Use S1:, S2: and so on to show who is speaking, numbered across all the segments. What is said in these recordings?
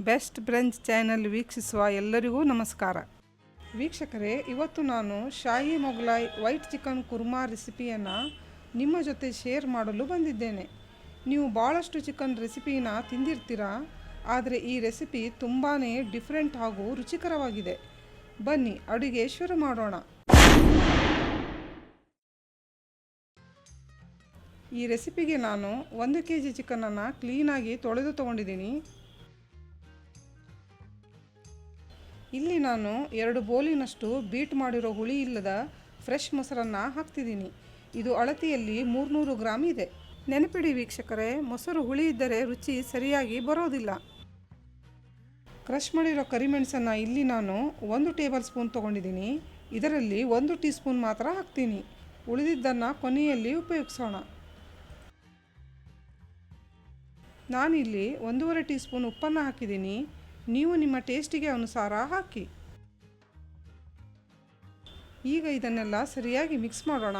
S1: Best brunch channel ವೀಕ್ಷಿಸುವ ಎಲ್ಲರಿಗೂ ನಮಸ್ಕಾರ. ವೀಕ್ಷಕರೇ, ಇವತ್ತು ನಾನು ಶಾಹಿ ಮೊಘಲಾಯ್ ವೈಟ್ ಚಿಕನ್ ಕುರ್ಮಾ ರೆಸಿಪಿಯನ್ನು ನಿಮ್ಮ ಜೊತೆ ಶೇರ್ ಮಾಡಲು ಬಂದಿದ್ದೇನೆ. ನೀವು ಭಾಳಷ್ಟು ಚಿಕನ್ ರೆಸಿಪಿನ ತಿಂದಿರ್ತೀರಾ, ಆದರೆ ಈ ರೆಸಿಪಿ ತುಂಬಾ ಡಿಫ್ರೆಂಟ್ ಹಾಗೂ ರುಚಿಕರವಾಗಿದೆ. ಬನ್ನಿ ಅಡುಗೆ ಶುರು ಮಾಡೋಣ. ಈ ರೆಸಿಪಿಗೆ ನಾನು 1 kg ಚಿಕನನ್ನು ಕ್ಲೀನಾಗಿ ತೊಳೆದು ತೊಗೊಂಡಿದ್ದೀನಿ. ಇಲ್ಲಿ ನಾನು 2 ಬೌಲಿನಷ್ಟು ಬೀಟ್ ಮಾಡಿರೋ ಹುಳಿ ಇಲ್ಲದ ಫ್ರೆಶ್ ಮೊಸರನ್ನು ಹಾಕ್ತಿದ್ದೀನಿ. ಇದು ಅಳತೆಯಲ್ಲಿ 300 ಗ್ರಾಮ್ ಇದೆ. ನೆನಪಿಡಿ ವೀಕ್ಷಕರೇ, ಮೊಸರು ಹುಳಿ ಇದ್ದರೆ ರುಚಿ ಸರಿಯಾಗಿ ಬರೋದಿಲ್ಲ. ಕ್ರಷ್ ಮಾಡಿರೋ ಕರಿಮೆಣಸನ್ನು ಇಲ್ಲಿ ನಾನು 1 ಟೇಬಲ್ ಸ್ಪೂನ್ ತೊಗೊಂಡಿದ್ದೀನಿ. ಇದರಲ್ಲಿ 1 ಟೀ ಸ್ಪೂನ್ ಮಾತ್ರ ಹಾಕ್ತೀನಿ. ಉಳಿದಿದ್ದನ್ನು ಕೊನೆಯಲ್ಲಿ ಉಪಯೋಗಿಸೋಣ. ನಾನಿಲ್ಲಿ 1.5 ಟೀ ಸ್ಪೂನ್ ಉಪ್ಪನ್ನು ಹಾಕಿದ್ದೀನಿ. ನೀವು ನಿಮ್ಮ ಟೇಸ್ಟಿಗೆ ಅನುಸಾರ ಹಾಕಿ. ಈಗ ಇದನ್ನೆಲ್ಲ ಸರಿಯಾಗಿ ಮಿಕ್ಸ್ ಮಾಡೋಣ.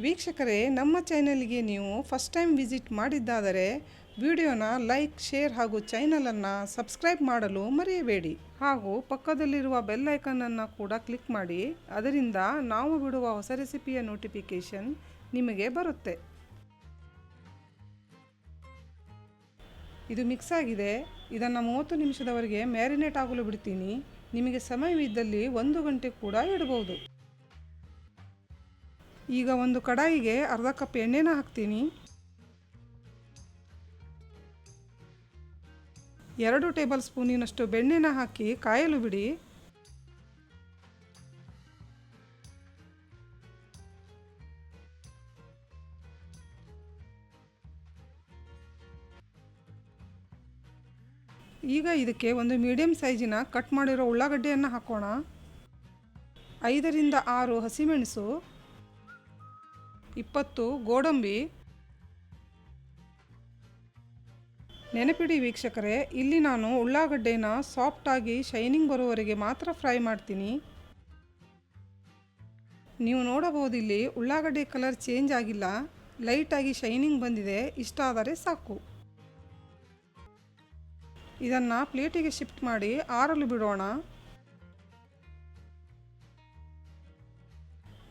S1: ವೀಕ್ಷಕರೇ, ನಮ್ಮ ಚಾನೆಲ್ಗೆ ನೀವು ಫಸ್ಟ್ ಟೈಮ್ ವಿಸಿಟ್ ಮಾಡಿದ್ದಾದರೆ ವಿಡಿಯೋನ ಲೈಕ್, ಶೇರ್ ಹಾಗೂ ಚಾನಲನ್ನು ಸಬ್ಸ್ಕ್ರೈಬ್ ಮಾಡಲು ಮರೆಯಬೇಡಿ. ಹಾಗೂ ಪಕ್ಕದಲ್ಲಿರುವ ಬೆಲ್ ಐಕನನ್ನು ಕೂಡ ಕ್ಲಿಕ್ ಮಾಡಿ. ಅದರಿಂದ ನಾವು ಬಿಡುವ ಹೊಸ ರೆಸಿಪಿಯ ನೋಟಿಫಿಕೇಷನ್ ನಿಮಗೆ ಬರುತ್ತೆ. ಇದು ಮಿಕ್ಸ್ ಆಗಿದೆ. ಇದನ್ನು 30 ನಿಮಿಷದವರೆಗೆ ಮ್ಯಾರಿನೇಟ್ ಆಗಲು ಬಿಡ್ತೀನಿ. ನಿಮಗೆ ಸಮಯವಿದ್ದಲ್ಲಿ 1 ಗಂಟೆ ಕೂಡ ಇಡಬಹುದು. ಈಗ ಒಂದು ಕಡಾಯಿಗೆ ಅರ್ಧ ಕಪ್ ಎಣ್ಣೆನ ಹಾಕ್ತೀನಿ. 2 ಟೇಬಲ್ ಸ್ಪೂನಿನಷ್ಟು ಬೆಣ್ಣೆನ ಹಾಕಿ ಕಾಯಲು ಬಿಡಿ. ಈಗ ಇದಕ್ಕೆ ಒಂದು ಮೀಡಿಯಂ ಸೈಜಿನ ಕಟ್ ಮಾಡಿರೋ ಉಳ್ಳಾಗಡ್ಡೆಯನ್ನು ಹಾಕೋಣ. 5 ರಿಂದ 6 ಹಸಿಮೆಣಸು, 20 ಗೋಡಂಬಿ. ನೆನಪಿಡಿ ವೀಕ್ಷಕರೇ, ಇಲ್ಲಿ ನಾನು ಉಳ್ಳಾಗಡ್ಡೆನ ಸಾಫ್ಟಾಗಿ ಶೈನಿಂಗ್ ಬರೋವರೆಗೆ ಮಾತ್ರ ಫ್ರೈ ಮಾಡ್ತೀನಿ. ನೀವು ನೋಡಬಹುದು, ಇಲ್ಲಿ ಉಳ್ಳಾಗಡ್ಡೆ ಕಲರ್ ಚೇಂಜ್ ಆಗಿಲ್ಲ, ಲೈಟಾಗಿ ಶೈನಿಂಗ್ ಬಂದಿದೆ. ಇಷ್ಟ ಆದರೆ ಸಾಕು. ಇದನ್ನು ಪ್ಲೇಟಿಗೆ ಶಿಫ್ಟ್ ಮಾಡಿ ಆರಲು ಬಿಡೋಣ.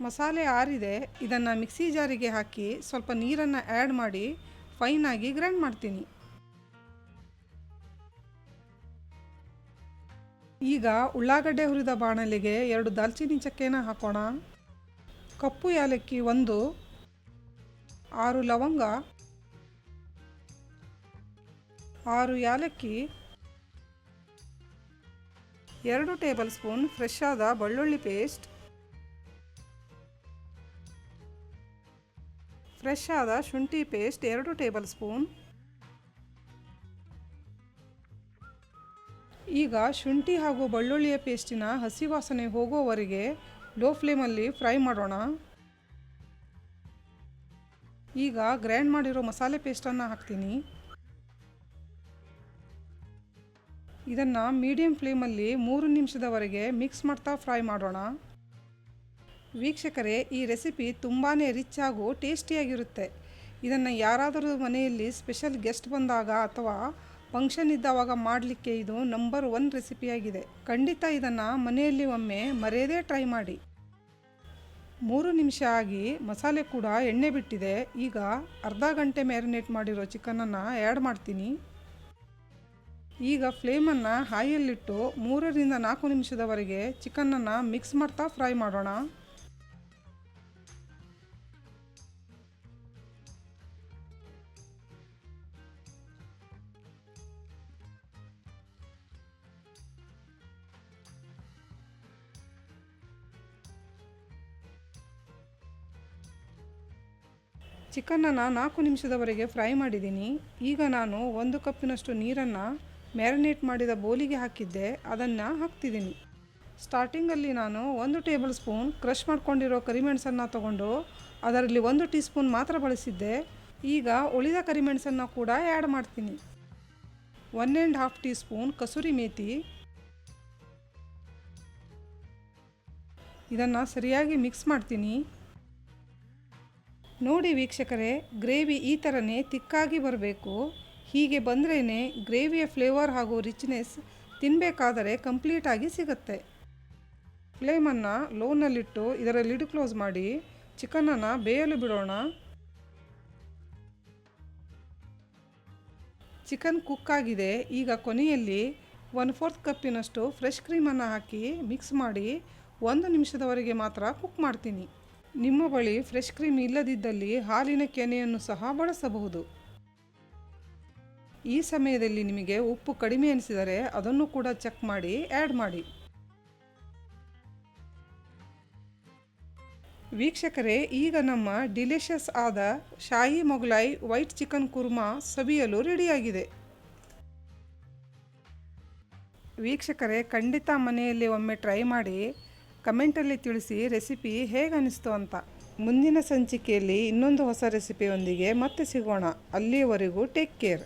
S1: ಮಸಾಲೆ ಆರಿದೆ. ಇದನ್ನು ಮಿಕ್ಸಿ ಜಾರಿಗೆ ಹಾಕಿ ಸ್ವಲ್ಪ ನೀರನ್ನು ಆ್ಯಡ್ ಮಾಡಿ ಫೈನಾಗಿ ಗ್ರೈಂಡ್ ಮಾಡ್ತೀನಿ. ಈಗ ಉಳ್ಳಾಗಡ್ಡೆ ಹುರಿದ ಬಾಣಲೆಗೆ 2 ದಾಲ್ಚಿನ್ನಿ ಚಕ್ಕೆನ ಹಾಕೋಣ. ಕಪ್ಪು ಏಲಕ್ಕಿ 1, 6 ಲವಂಗ, 6 ಏಲಕ್ಕಿ, 2 ಟೇಬಲ್ ಸ್ಪೂನ್ ಫ್ರೆಶ್ ಆದ ಬೆಳ್ಳುಳ್ಳಿ ಪೇಸ್ಟ್, ಫ್ರೆಶ್ ಆದ ಶುಂಠಿ ಪೇಸ್ಟ್ 2 ಟೇಬಲ್ ಸ್ಪೂನ್. ಈಗ ಶುಂಠಿ ಹಾಗೂ ಬೆಳ್ಳುಳ್ಳಿಯ ಪೇಸ್ಟಿನ ಹಸಿ ವಾಸನೆ ಹೋಗೋವರೆಗೆ ಲೋ ಫ್ಲೇಮಲ್ಲಿ ಫ್ರೈ ಮಾಡೋಣ. ಈಗ ಗ್ರೈಂಡ್ ಮಾಡಿರೋ ಮಸಾಲೆ ಪೇಸ್ಟನ್ನು ಹಾಕ್ತೀನಿ. ಇದನ್ನು ಮೀಡಿಯಂ ಫ್ಲೇಮಲ್ಲಿ 3 ನಿಮಿಷದವರೆಗೆ ಮಿಕ್ಸ್ ಮಾಡ್ತಾ ಫ್ರೈ ಮಾಡೋಣ. ವೀಕ್ಷಕರೇ, ಈ ರೆಸಿಪಿ ತುಂಬಾ ರಿಚ್ ಹಾಗೂ ಟೇಸ್ಟಿಯಾಗಿರುತ್ತೆ. ಇದನ್ನು ಯಾರಾದರೂ ಮನೆಯಲ್ಲಿ ಸ್ಪೆಷಲ್ ಗೆಸ್ಟ್ ಬಂದಾಗ ಅಥವಾ ಫಂಕ್ಷನ್ ಇದ್ದಾವಾಗ ಮಾಡಲಿಕ್ಕೆ ಇದು ನಂಬರ್ 1 ರೆಸಿಪಿಯಾಗಿದೆ. ಖಂಡಿತ ಇದನ್ನು ಮನೆಯಲ್ಲಿ ಒಮ್ಮೆ ಮರೆಯದೇ ಟ್ರೈ ಮಾಡಿ. 3 ನಿಮಿಷ ಆಗಿ ಮಸಾಲೆ ಕೂಡ ಎಣ್ಣೆ ಬಿಟ್ಟಿದೆ. ಈಗ ಅರ್ಧ ಗಂಟೆ ಮ್ಯಾರಿನೇಟ್ ಮಾಡಿರೋ ಚಿಕನನ್ನು ಆ್ಯಡ್ ಮಾಡ್ತೀನಿ. ಈಗ ಫ್ಲೇಮನ್ನು ಹೈಯಲ್ಲಿಟ್ಟು 3 ರಿಂದ 4 ನಿಮಿಷದವರೆಗೆ ಚಿಕನನ್ನು ಮಿಕ್ಸ್ ಮಾಡ್ತಾ ಫ್ರೈ ಮಾಡೋಣ. ಚಿಕನನ್ನು 4 ನಿಮಿಷದವರೆಗೆ ಫ್ರೈ ಮಾಡಿದ್ದೀನಿ. ಈಗ ನಾನು 1 ಕಪ್ಪಿನಷ್ಟು ನೀರನ್ನು ಮ್ಯಾರಿನೇಟ್ ಮಾಡಿದ ಬೌಲಿಗೆ ಹಾಕಿದ್ದೆ, ಅದನ್ನು ಹಾಕ್ತಿದ್ದೀನಿ. ಸ್ಟಾರ್ಟಿಂಗಲ್ಲಿ ನಾನು 1 ಟೇಬಲ್ ಸ್ಪೂನ್ ಕ್ರಷ್ ಮಾಡ್ಕೊಂಡಿರೋ ಕರಿಮೆಣಸನ್ನು ತಗೊಂಡು ಅದರಲ್ಲಿ 1 ಟೀ ಸ್ಪೂನ್ ಮಾತ್ರ ಬಳಸಿದ್ದೆ. ಈಗ ಉಳಿದ ಕರಿಮೆಣಸನ್ನು ಕೂಡ ಆ್ಯಡ್ ಮಾಡ್ತೀನಿ. 1½ ಟೀ ಸ್ಪೂನ್ ಕಸೂರಿ ಮೇಥಿ. ಇದನ್ನು ಸರಿಯಾಗಿ ಮಿಕ್ಸ್ ಮಾಡ್ತೀನಿ. ನೋಡಿ ವೀಕ್ಷಕರೇ, ಗ್ರೇವಿ ಈ ಥರನೇ ತಿಕ್ಕಾಗಿ ಬರಬೇಕು. ಹೀಗೆ ಬಂದ್ರೇ ಗ್ರೇವಿಯ ಫ್ಲೇವರ್ ಹಾಗೂ ರಿಚ್ನೆಸ್ ತಿನ್ನಬೇಕಾದರೆ ಕಂಪ್ಲೀಟಾಗಿ ಸಿಗುತ್ತೆ. ಫ್ಲೇಮನ್ನು ಲೋನಲ್ಲಿಟ್ಟು ಇದರ ಲಿಡ್ ಕ್ಲೋಸ್ ಮಾಡಿ ಚಿಕನನ್ನು ಬೇಯಲು ಬಿಡೋಣ. ಚಿಕನ್ ಕುಕ್ ಆಗಿದೆ. ಈಗ ಕೊನೆಯಲ್ಲಿ 1/4 ಕಪ್ಪಿನಷ್ಟು ಫ್ರೆಶ್ ಕ್ರೀಮನ್ನು ಹಾಕಿ ಮಿಕ್ಸ್ ಮಾಡಿ 1 ನಿಮಿಷದವರೆಗೆ ಮಾತ್ರ ಕುಕ್ ಮಾಡ್ತೀನಿ. ನಿಮ್ಮ ಬಳಿ ಫ್ರೆಶ್ ಕ್ರೀಮ್ ಇಲ್ಲದಿದ್ದಲ್ಲಿ ಹಾಲಿನ ಕೆನೆಯನ್ನು ಸಹ ಬಳಸಬಹುದು. ಈ ಸಮಯದಲ್ಲಿ ನಿಮಗೆ ಉಪ್ಪು ಕಡಿಮೆ ಅನಿಸಿದರೆ ಅದನ್ನು ಕೂಡ ಚೆಕ್ ಮಾಡಿ ಆ್ಯಡ್ ಮಾಡಿ. ವೀಕ್ಷಕರೇ, ಈಗ ನಮ್ಮ ಡಿಲಿಷಿಯಸ್ ಆದ ಶಾಹಿ ಮೊಗಲಾಯಿ ವೈಟ್ ಚಿಕನ್ ಕುರ್ಮಾ ಸವಿಯಲು ರೆಡಿಯಾಗಿದೆ. ವೀಕ್ಷಕರೇ, ಖಂಡಿತ ಮನೆಯಲ್ಲಿ ಒಮ್ಮೆ ಟ್ರೈ ಮಾಡಿ ಕಮೆಂಟಲ್ಲಿ ತಿಳಿಸಿ ರೆಸಿಪಿ ಹೇಗೆ ಅನಿಸ್ತು ಅಂತ. ಮುಂದಿನ ಸಂಚಿಕೆಯಲ್ಲಿ ಇನ್ನೊಂದು ಹೊಸ ರೆಸಿಪಿಯೊಂದಿಗೆ ಮತ್ತೆ ಸಿಗೋಣ. ಅಲ್ಲಿಯವರೆಗೂ ಟೇಕ್ ಕೇರ್.